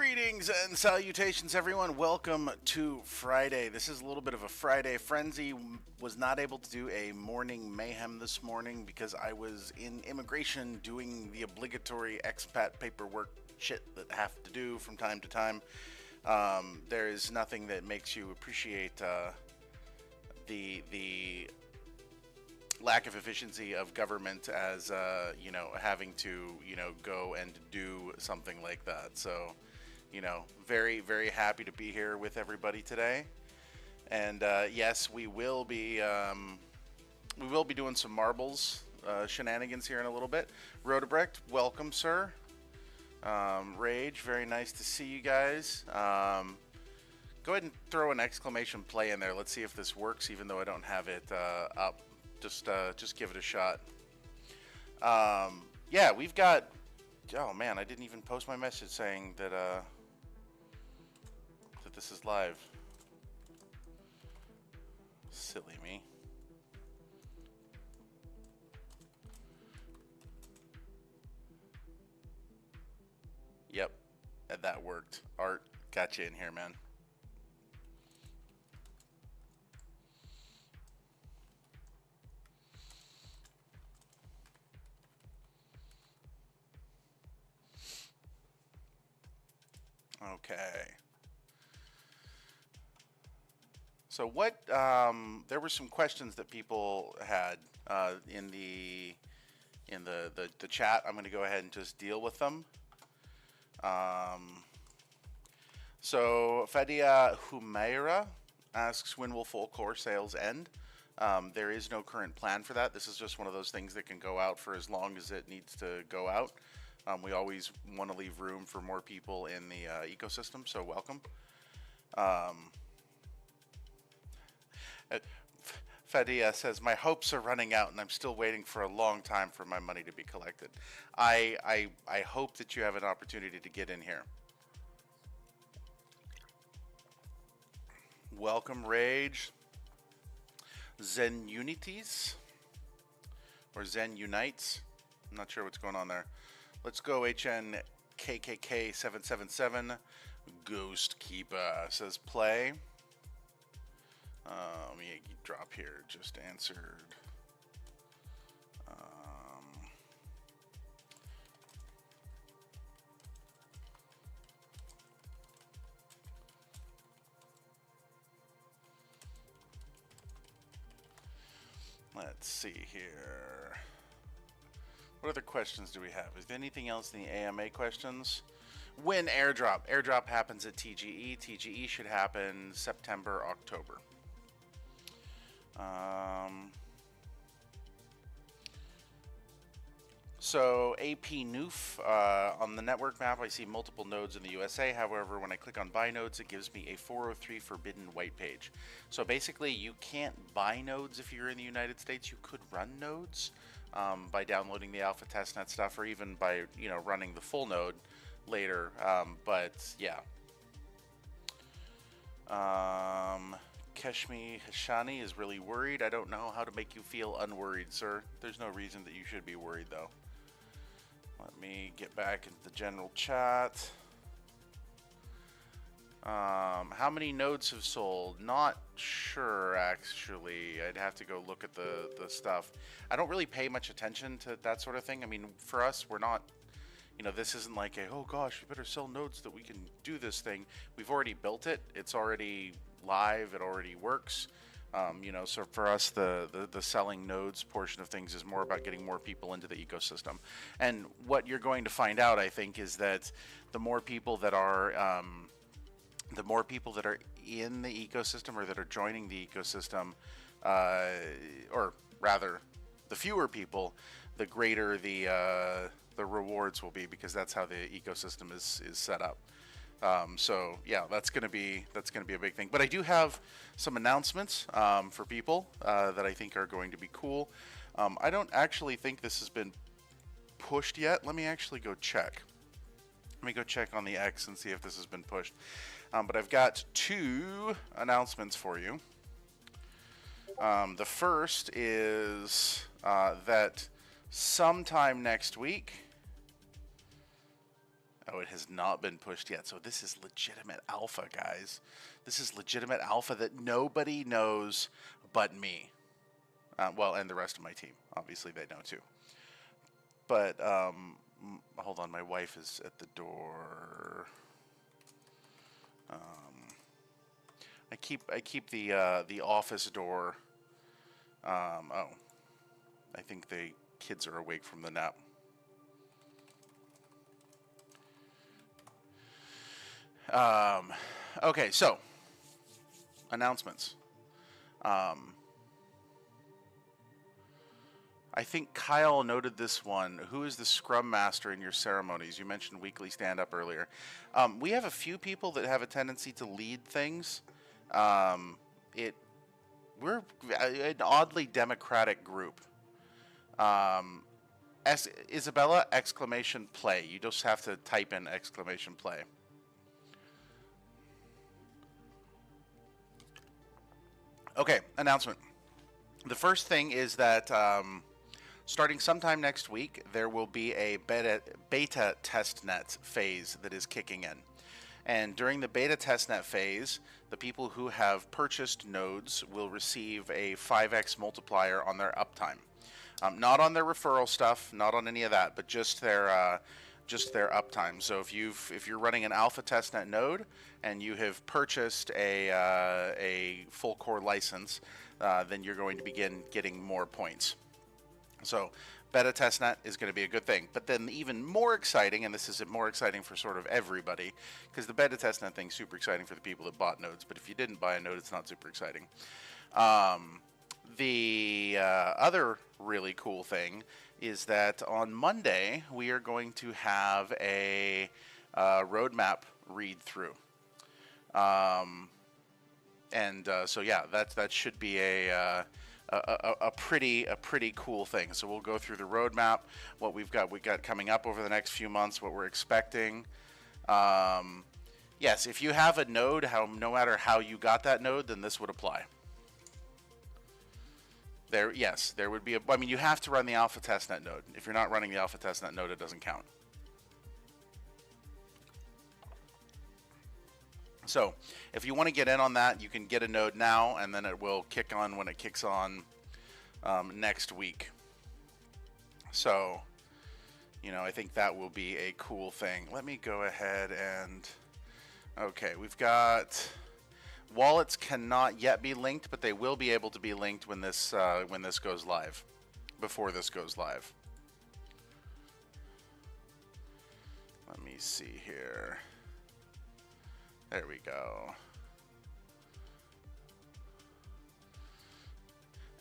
Greetings and salutations, everyone. Welcome to Friday. This is a little bit of a Friday frenzy. Was not able to do a morning mayhem this morning because I was in immigration doing the obligatory expat paperwork shit that I have to do from time to time. There is nothing that makes you appreciate the lack of efficiency of government as having to go and do something like that. So very, very happy to be here with everybody today. And yes, we will be doing some marbles shenanigans here in a little bit. Rodebrecht, welcome, sir. Rage, very nice to see you guys. Go ahead and throw an exclamation play in there. Let's see if this works, even though I don't have it up. Just give it a shot. Yeah, we've got. Oh man, I didn't even post my message saying that that this is live. Silly me. Yep, that worked. Art, got you in here, man. Okay. So what? There were some questions that people had in the chat. I'm going to go ahead and just deal with them. So Fadia Humaira asks, when will full core sales end? There is no current plan for that. This is just one of those things that can go out for as long as it needs to go out. We always want to leave room for more people in the ecosystem, so welcome. Fadia says, my hopes are running out and I'm still waiting for a long time for my money to be collected. I hope that you have an opportunity to get in here. Welcome, Rage. Zen Unities or Zen Unites. I'm not sure what's going on there. Let's go HNKKK777. Ghost Keeper says play. Let me drop here. Just answered. Let's see here. What other questions do we have? Is there anything else in the AMA questions? When airdrop? Airdrop happens at TGE. TGE should happen September, October. So AP Noof, on the network map, I see multiple nodes in the USA. However, when I click on buy nodes, it gives me a 403 forbidden white page. So basically, you can't buy nodes if you're in the United States. You could run nodes by downloading the alpha testnet stuff, or even by running the full node later. But yeah. Keshmi Hashani is really worried. I don't know how to make you feel unworried, sir. There's no reason that you should be worried, though. Let me get back into the general chat. How many nodes have sold? Not sure, actually. I'd have to go look at the stuff. I don't really pay much attention to that sort of thing. I mean, for us, we're not... this isn't like a, oh gosh, we better sell nodes that we can do this thing. We've already built it. It's already live. It already works. So for us, the selling nodes portion of things is more about getting more people into the ecosystem. And what you're going to find out, I think, is that the more people that are in the ecosystem or that are joining the ecosystem, or rather, the fewer people, the greater the rewards will be, because that's how the ecosystem is set up. So yeah, that's gonna be a big thing. But I do have some announcements for people that I think are going to be cool. I don't actually think this has been pushed yet. Let me actually go check. Let me go check on the X and see if this has been pushed. But I've got two announcements for you. The first is that sometime next week, Oh, it has not been pushed yet. So this is legitimate alpha, guys. This is legitimate alpha that nobody knows but me. Well, and the rest of my team. Obviously, they know too. But hold on, my wife is at the door. I keep the office door. Oh, I think the kids are awake from the nap. Okay, so announcements. I think Kyle noted this one. Who is the scrum master in your ceremonies? You mentioned weekly stand-up earlier. We have a few people that have a tendency to lead things. We're an oddly democratic group. Isabella, exclamation play. You just have to type in exclamation play. Okay, announcement. The first thing is that starting sometime next week, there will be a beta testnet phase that is kicking in. And during the beta testnet phase, the people who have purchased nodes will receive a 5x multiplier on their uptime. Not on their referral stuff, not on any of that, but just their uptime. So if you're running an alpha testnet node and you have purchased a full core license, then you're going to begin getting more points. So beta testnet is going to be a good thing. But then even more exciting, and this is more exciting for sort of everybody, because the beta testnet thing is super exciting for the people that bought nodes, but if you didn't buy a node, it's not super exciting. The other really cool thing is that on Monday, we are going to have a roadmap read through. So yeah, that should be a pretty cool thing. So we'll go through the roadmap, what we've got coming up over the next few months, what we're expecting. Yes, if you have a node, no matter how you got that node, then this would apply. There would be I mean, you have to run the alpha testnet node. If you're not running the alpha testnet node, it doesn't count. So if you want to get in on that, you can get a node now, and then it will kick on when it kicks on next week. So, I think that will be a cool thing. Let me go ahead and... Okay, we've got... Wallets cannot yet be linked, but they will be able to be linked when this goes live. Before this goes live. Let me see here. There we go.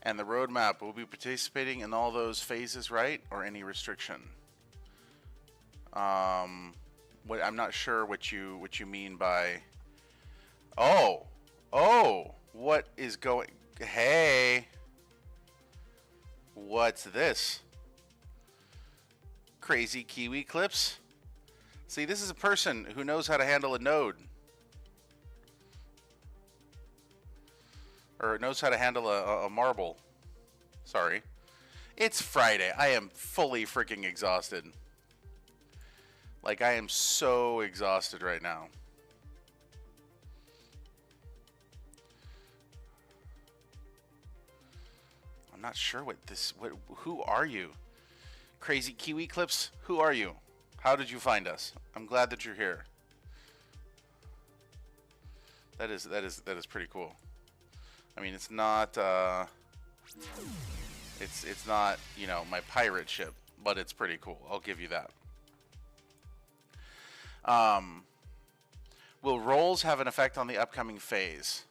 And the roadmap will be participating in all those phases, right? Or any restriction? I'm not sure what you mean by. Oh, what is going? Hey, what's this? Crazy Kiwi clips. See, this is a person who knows how to handle a node. Or knows how to handle a marble. Sorry. It's Friday. I am fully freaking exhausted. Like, I am so exhausted right now. I'm not sure who are you? Crazy Kiwi Clips, who are you? How did you find us? I'm glad that you're here. That is pretty cool. I mean, it's not it's not, my pirate ship, but it's pretty cool. I'll give you that. Will roles have an effect on the upcoming phase?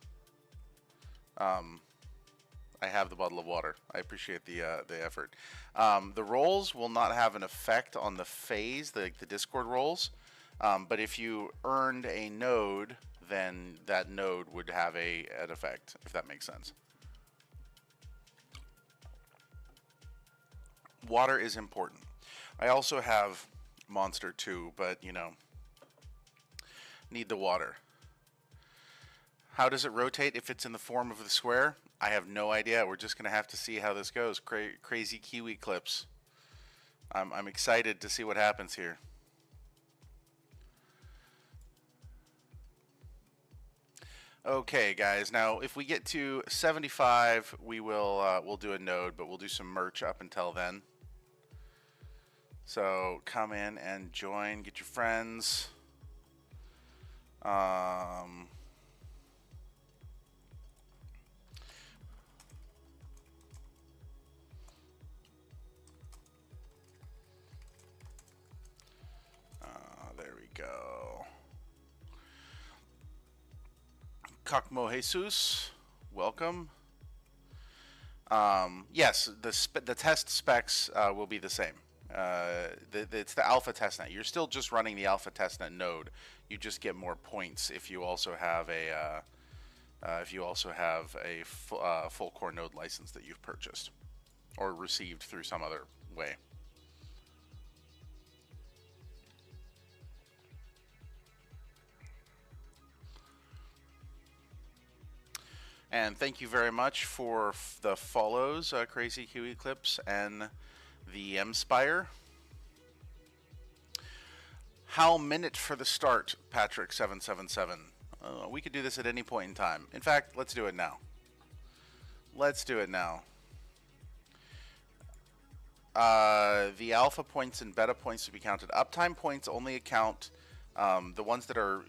I have the bottle of water. I appreciate the effort. The roles will not have an effect on the phase, the Discord roles, but if you earned a node, then that node would have an effect, if that makes sense. Water is important. I also have Monster too, but need the water. How does it rotate if it's in the form of the square? I have no idea. We're just gonna have to see how this goes. Crazy Kiwi Clips. I'm excited to see what happens here. Okay, guys. Now, if we get to 75, we'll do a node, but we'll do some merch up until then. So come in and join. Get your friends. There we go. Kakmo Jesus, welcome. Yes, the test specs will be the same. It's the alpha testnet. You're still just running the alpha testnet node. You just get more points if you also have a full core node license that you've purchased or received through some other way. And thank you very much for the follows, Crazy Q Eclipse and the M-Spire. How minute for the start, Patrick777. We could do this at any point in time. In fact, let's do it now. Let's do it now. The alpha points and beta points to be counted. Uptime points only account the ones that are,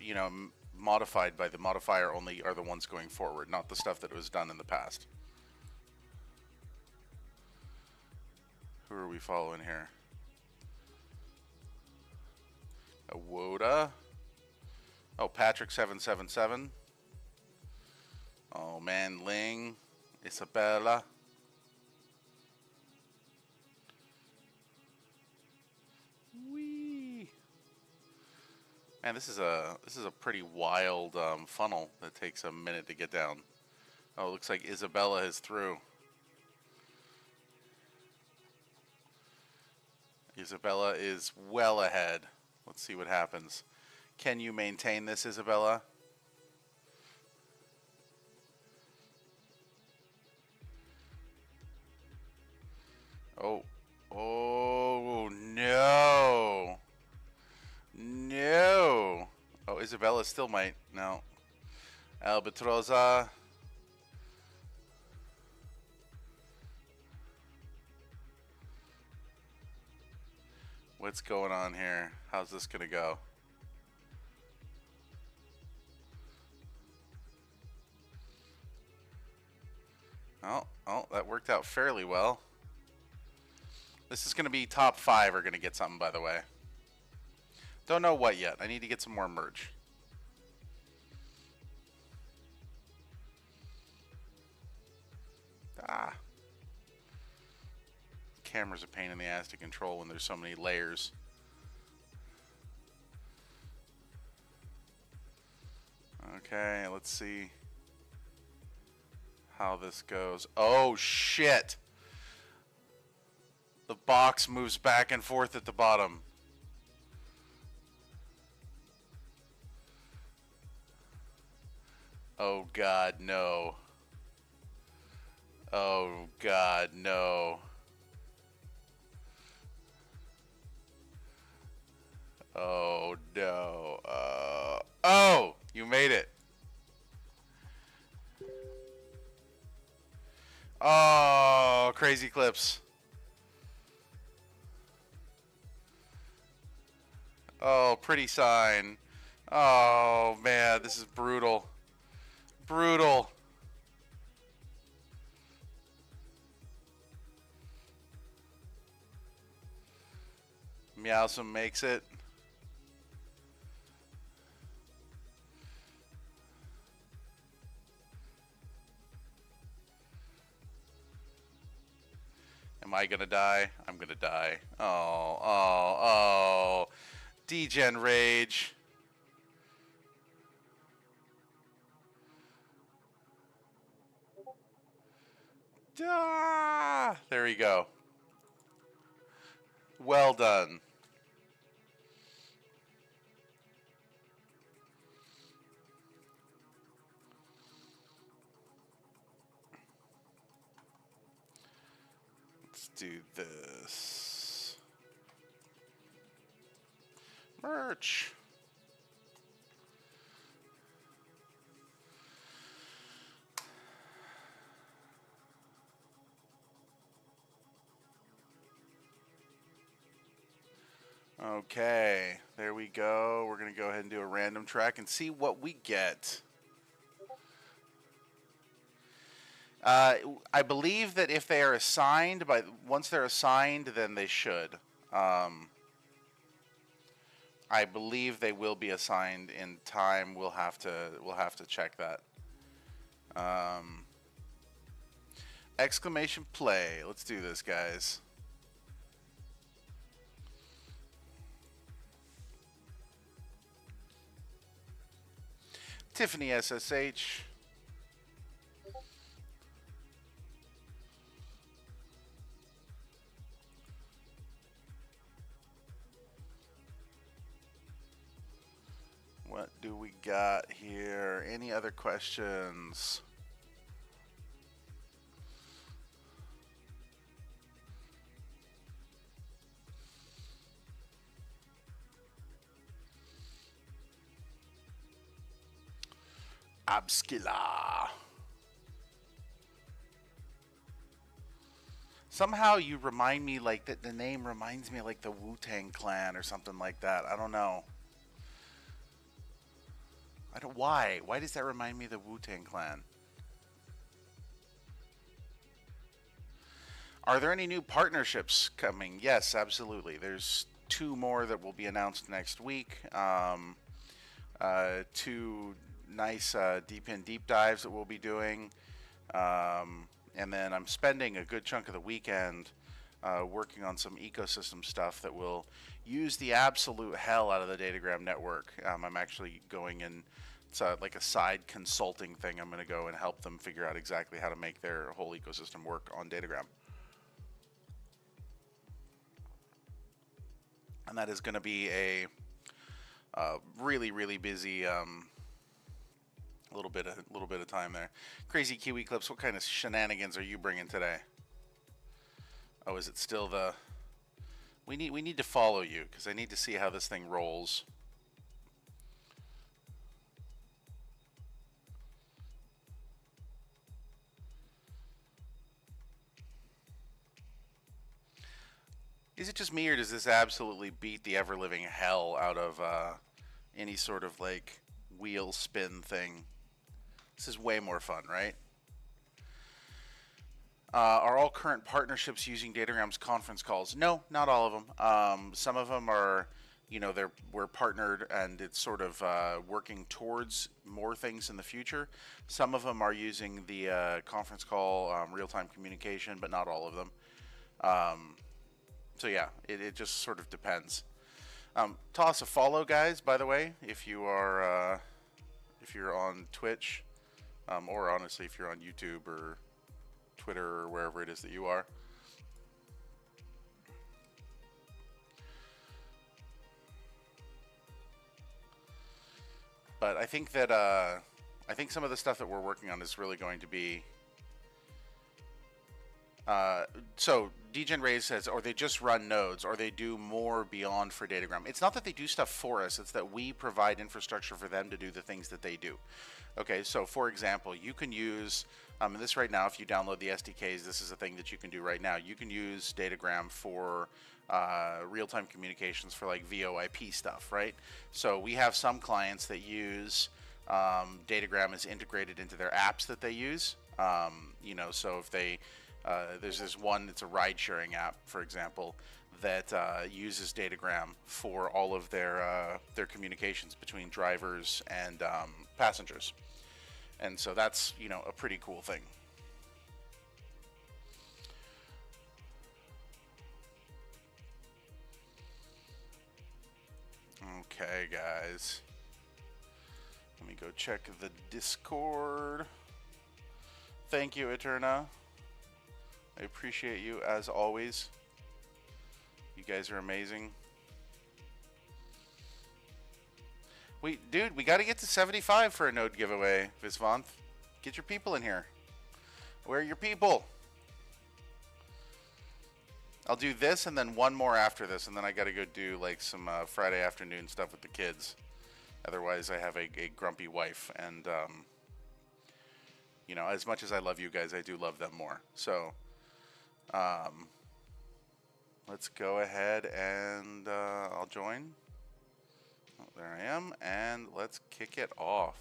modified by the modifier only are the ones going forward, not the stuff that was done in the past. Who are we following here? Woda. Oh, Patrick777. Oh man, Ling, Isabella. Wee. Man, this is a pretty wild funnel that takes a minute to get down. Oh, it looks like Isabella is through. Isabella is well ahead. Let's see what happens. Can you maintain this, Isabella? Oh. Oh, no. No. Oh, Isabella still might. No. Albatroza. What's going on here? How's this going to go? Oh, that worked out fairly well. This is going to be top 5 are going to get something, by the way. Don't know what yet. I need to get some more merge. Ah. Camera's a pain in the ass to control when there's so many layers. Okay, let's see how this goes. Oh, shit. The box moves back and forth at the bottom. Oh, God, no. Oh, God, no. Oh, no. Oh, you made it. Oh, crazy clips. Oh, pretty sign. Oh, man, this is brutal. Brutal. Meowsome makes it. Am I gonna die? I'm gonna die. Oh. Degen Rage. There we go. Well done. Let's do this. Merch. Okay, there we go. We're going to go ahead and do a random track and see what we get. I believe that if they are assigned, once they're assigned, then they should. I believe they will be assigned in time. We'll have to check that. Exclamation play. Let's do this, guys. Tiffany SSH. What do we got here? Any other questions? Abskila. Somehow you remind me like that. The name reminds me like the Wu-Tang Clan or something like that. I don't know. I don't. Why? Why does that remind me of the Wu-Tang Clan? Are there any new partnerships coming? Yes, absolutely. There's 2 more that will be announced next week. 2 nice DePIN deep dives that we'll be doing. And then I'm spending a good chunk of the weekend working on some ecosystem stuff that will use the absolute hell out of the Datagram network. I'm actually going in, it's like a side consulting thing. I'm going to go and help them figure out exactly how to make their whole ecosystem work on Datagram. And that is going to be a really, really busy little bit of time there. Crazy Kiwi Clips, what kind of shenanigans are you bringing today? Oh, is it still the... We need to follow you, because I need to see how this thing rolls. Is it just me, or does this absolutely beat the ever-living hell out of any sort of, like, wheel spin thing? This is way more fun, right? Are all current partnerships using Datagram's conference calls? No, not all of them. Some of them are, you know, we're partnered and it's sort of working towards more things in the future. Some of them are using the conference call real-time communication, but not all of them. So yeah, it just sort of depends. Toss a follow, guys, by the way, if you are if you're on Twitch, or honestly if you're on YouTube or Twitter or wherever it is that you are. But I think that I think some of the stuff that we're working on is really going to be so DGen Rays says, or they just run nodes, or they do more beyond for Datagram. It's not that they do stuff for us, it's that we provide infrastructure for them to do the things that they do. Okay, so for example, you can use, this right now, if you download the SDKs, this is a thing that you can do right now. You can use Datagram for real-time communications for like VoIP stuff, right? So we have some clients that use Datagram is integrated into their apps that they use. You know, so if they, there's this one, it's a ride-sharing app, for example, that uses Datagram for all of their communications between drivers and passengers. And so that's, you know, a pretty cool thing. Okay, guys. Let me go check the Discord. Thank you, Eterna. I appreciate you as always. You guys are amazing. Dude, we got to get to 75 for a node giveaway, Visvanth. Get your people in here. Where are your people? I'll do this and then one more after this, and then I got to go do like some Friday afternoon stuff with the kids. Otherwise, I have a grumpy wife, and you know, as much as I love you guys, I do love them more. So, Let's go ahead and I'll join. Oh, there I am, and let's kick it off.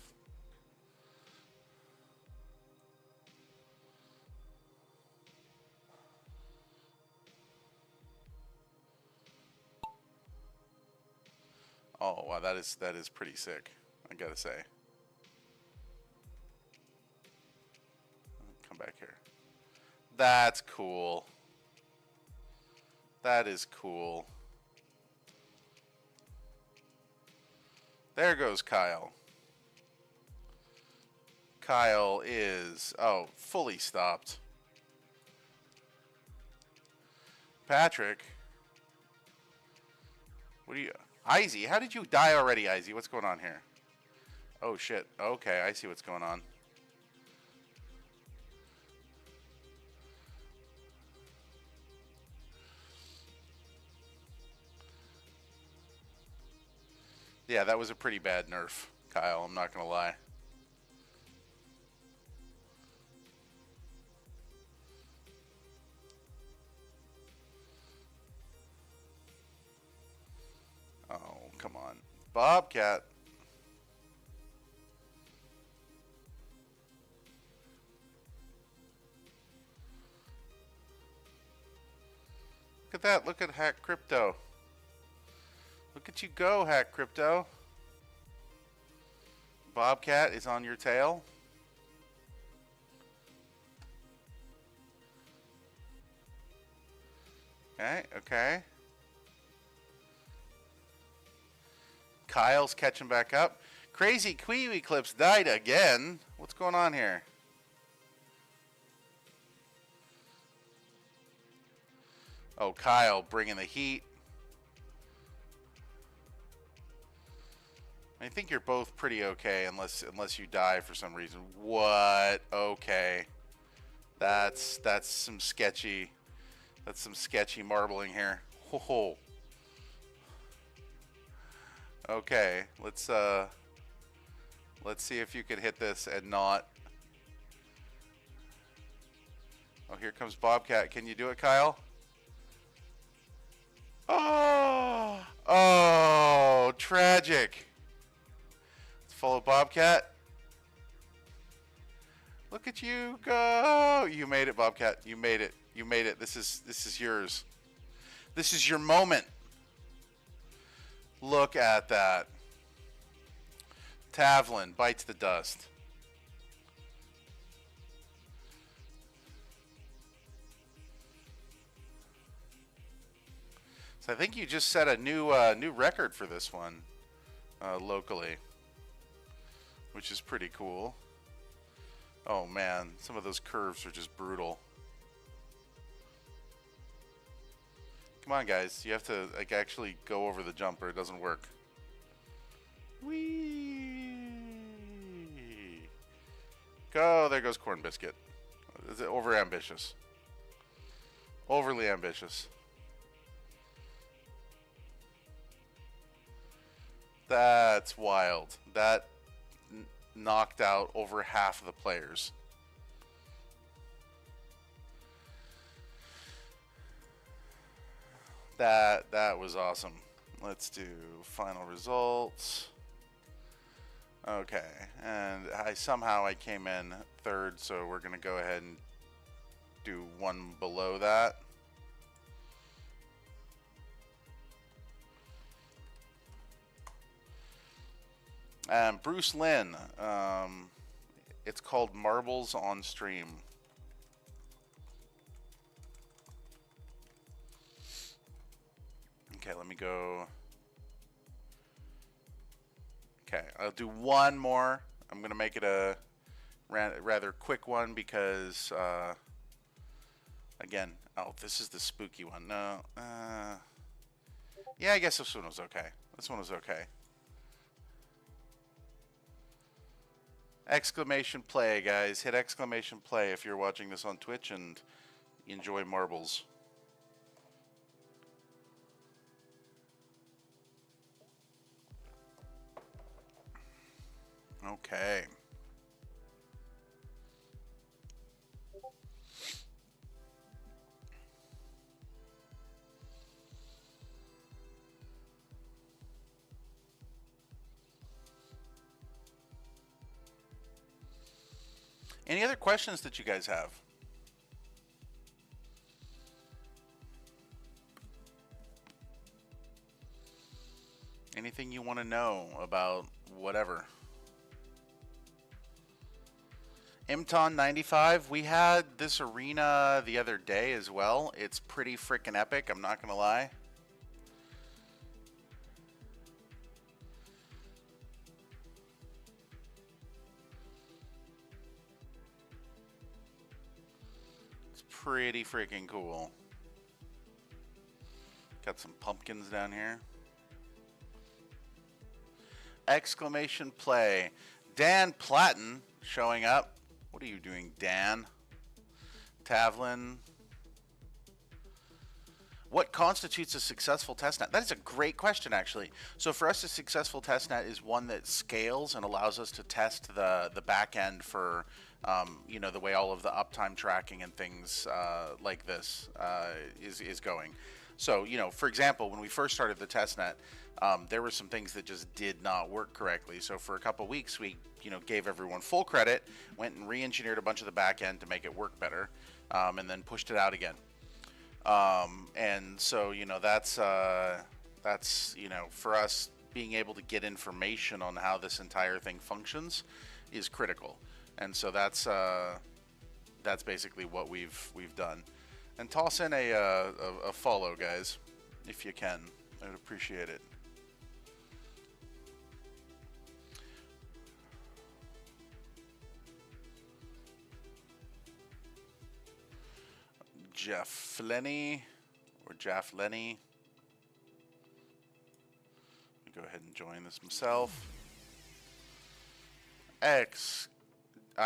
Oh wow, that is pretty sick, I gotta say. Come back here. That's cool. That is cool. There goes Kyle. Kyle is, oh, fully stopped. Patrick. What do you... Izzy, how did you die already, Izzy? What's going on here? Oh, shit. Okay, I see what's going on. Yeah, that was a pretty bad nerf, Kyle. I'm not going to lie. Oh, come on. Bobcat. Look at that. Look at Hack Crypto. Look at you go, Hack Crypto. Bobcat is on your tail. Okay, okay. Kyle's catching back up. Crazy Kiwi Clips died again. What's going on here? Oh, Kyle bringing the heat. I think you're both pretty okay unless you die for some reason. What? Okay. That's some sketchy. That's some sketchy marbling here. Ho. Okay, let's see if you can hit this and not. Oh, here comes Bobcat. Can you do it, Kyle? Oh, tragic. Let's follow Bobcat. Look at you go. You made it, Bobcat. You made it. You made it. This is yours. This is your moment. Look at that. Tavlin bites the dust. So I think you just set a new record for this one locally, which is pretty cool. Oh man, some of those curves are just brutal. Come on, guys, you have to like actually go over the jump or it doesn't work. Whee! Go! There goes Corn Biscuit. Is it over ambitious? Overly ambitious. That's wild. That knocked out over half of the players. That was awesome. Let's do final results. Okay, and somehow I came in third, so we're gonna go ahead and do one below that. Bruce Lynn, it's called Marbles on Stream. Okay, let me go. Okay, I'll do one more. I'm going to make it a rather quick one because, again, oh, this is the spooky one. No, yeah, I guess this one was okay. This one was okay. Exclamation play, guys. Hit exclamation play if you're watching this on Twitch and enjoy marbles. Okay. Any other questions that you guys have? Anything you want to know about whatever? Imton 95, we had this arena the other day as well. It's pretty freaking epic, I'm not gonna lie. It's pretty freaking cool. Got some pumpkins down here. Exclamation play. Dan Platten showing up. What are you doing, Dan? Tavlin. What constitutes a successful testnet? That is a great question, actually. So for us, a successful testnet is one that scales and allows us to test the back end for, you know, the way all of the uptime tracking and things like this is going. So, you know, for example, when we first started the testnet, there were some things that just did not work correctly. So for a couple weeks, we, you know, gave everyone full credit, went and re-engineered a bunch of the back end to make it work better, and then pushed it out again. And so, you know, that's, you know, for us being able to get information on how this entire thing functions is critical. And so that's basically what we've done. And toss in a follow, guys, if you can. I would appreciate it. Jeff Lenny or Jeff Lenny. Go ahead and join this himself. I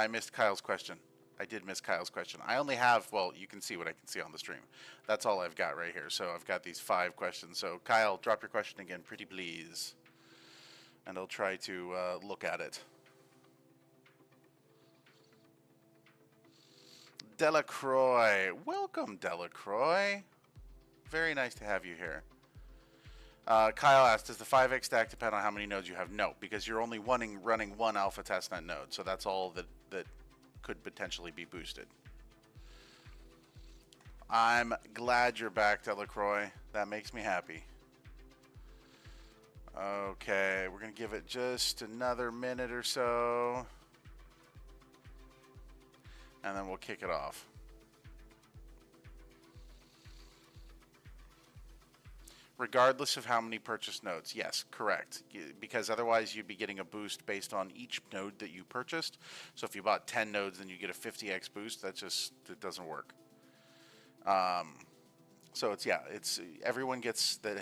missed Kyle's question. I did miss Kyle's question. I only have, well, you can see what I can see on the stream. That's all I've got right here. So I've got these 5 questions. So Kyle, drop your question again, pretty please. And I'll try to look at it. Delacroix. Welcome, Delacroix. Very nice to have you here. Kyle asked, does the 5x stack depend on how many nodes you have? No, because you're only running one alpha testnet node. So that's all that could potentially be boosted. I'm glad you're back, Delacroix. That makes me happy. Okay, we're going to give it just another minute or so. And then we'll kick it off. Regardless of how many purchased nodes. Yes, correct. Because otherwise you'd be getting a boost based on each node that you purchased. So if you bought 10 nodes, then you get a 50x boost. That it doesn't work. So it's, yeah, it's everyone gets that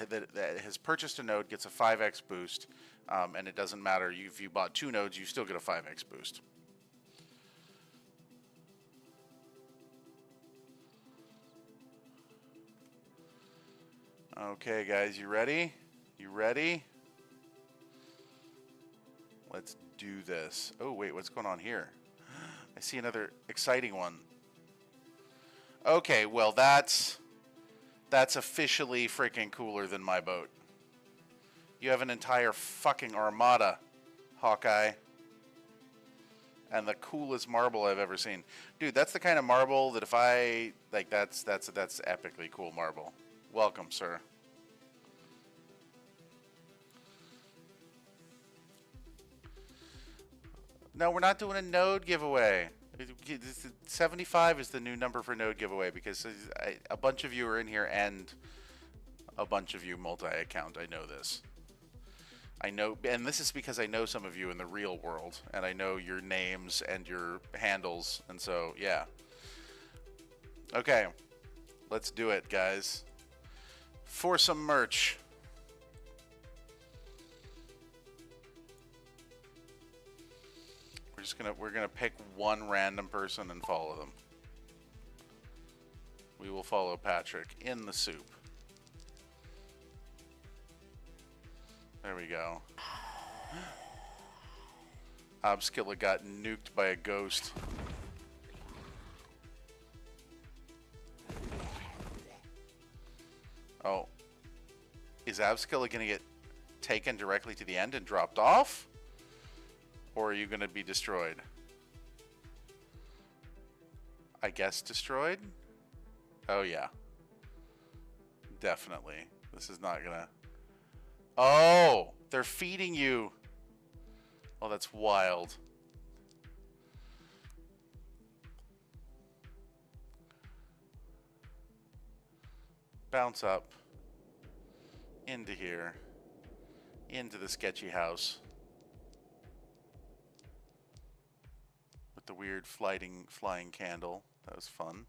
has purchased a node gets a 5x boost. And it doesn't matter. If you bought 2 nodes, you still get a 5x boost. Okay, guys, you ready? You ready? Let's do this. Oh, wait, what's going on here? I see another exciting one. Okay, well, that's officially freaking cooler than my boat. You have an entire fucking armada, Hawkeye. And the coolest marble I've ever seen. Dude, that's the kind of marble that if I, like, that's epically cool marble. Welcome, sir. No, we're not doing a node giveaway. 75 is the new number for node giveaway because a bunch of you are in here and a bunch of you multi-account. I know this. I know, and this is because I know some of you in the real world, and I know your names and your handles, and so, yeah. Okay, let's do it, guys. For some merch. We're gonna pick one random person and follow them. We will follow Patrick in the soup. There we go. Obskilla got nuked by a ghost. Oh. Is Abskilla gonna get taken directly to the end and dropped off? Or are you gonna be destroyed? I guess destroyed? Oh, yeah. Definitely. This is not gonna... Oh! They're feeding you! Oh, that's wild. Bounce up. Into here. Into the sketchy house. With the weird flying candle. That was fun.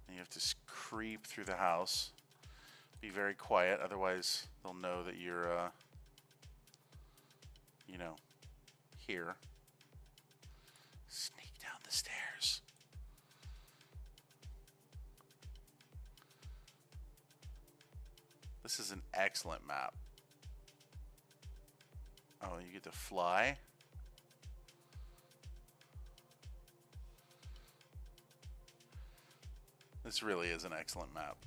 And you have to creep through the house. Be very quiet, otherwise they'll know that you're, you know, here. Sneak down the stairs. This is an excellent map. Oh, you get to fly? This really is an excellent map.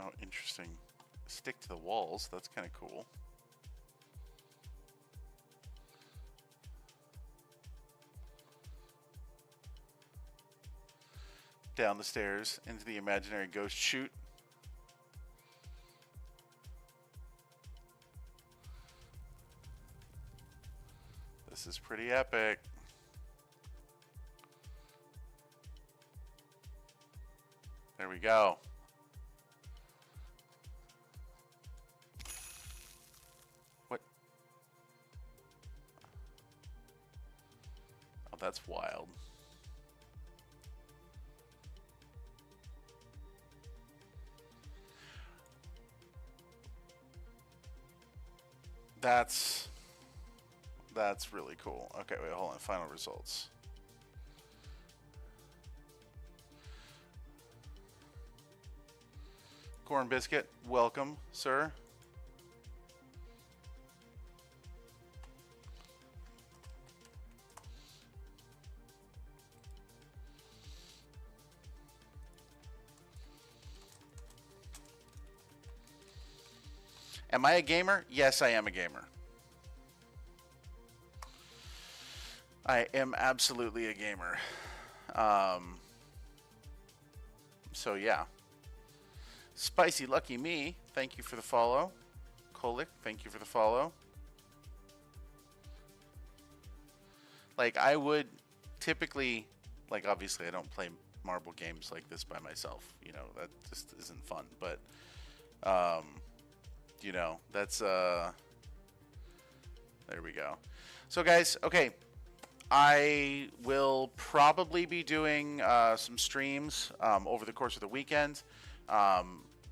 Oh, interesting. Stick to the walls. That's kind of cool. Down the stairs into the imaginary ghost chute. This is pretty epic. There we go. What? Oh, that's wild. That's really cool. Okay, wait, hold on. Final results. Corn Biscuit, welcome, sir. Am I a gamer? Yes, I am a gamer. I am absolutely a gamer. So yeah. Spicy Lucky Me, thank you for the follow. Kolik, thank you for the follow. Like, I would typically, like, obviously I don't play marble games like this by myself. You know, that just isn't fun. But, you know, that's, there we go. So, guys, okay. I will probably be doing some streams over the course of the weekend.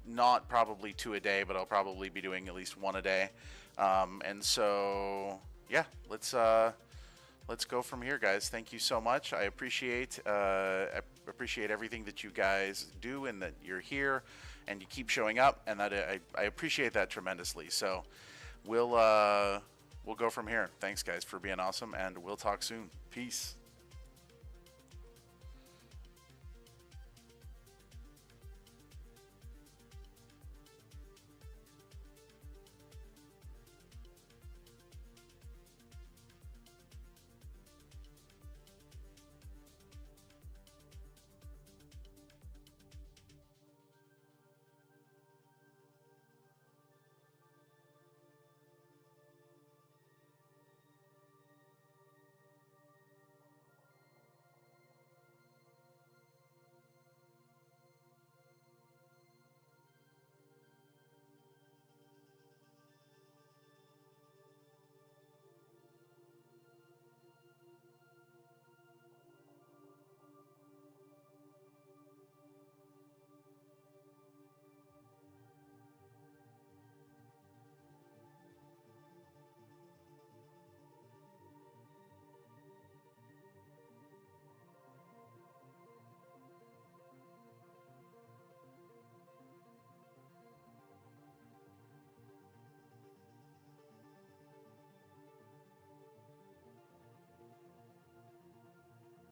Not probably 2 a day, but I'll probably be doing at least 1 a day. And so, yeah, let's go from here, guys. Thank you so much. I appreciate everything that you guys do and that you're here and you keep showing up, and that I appreciate that tremendously. So we'll go from here. Thanks, guys, for being awesome, and we'll talk soon. Peace.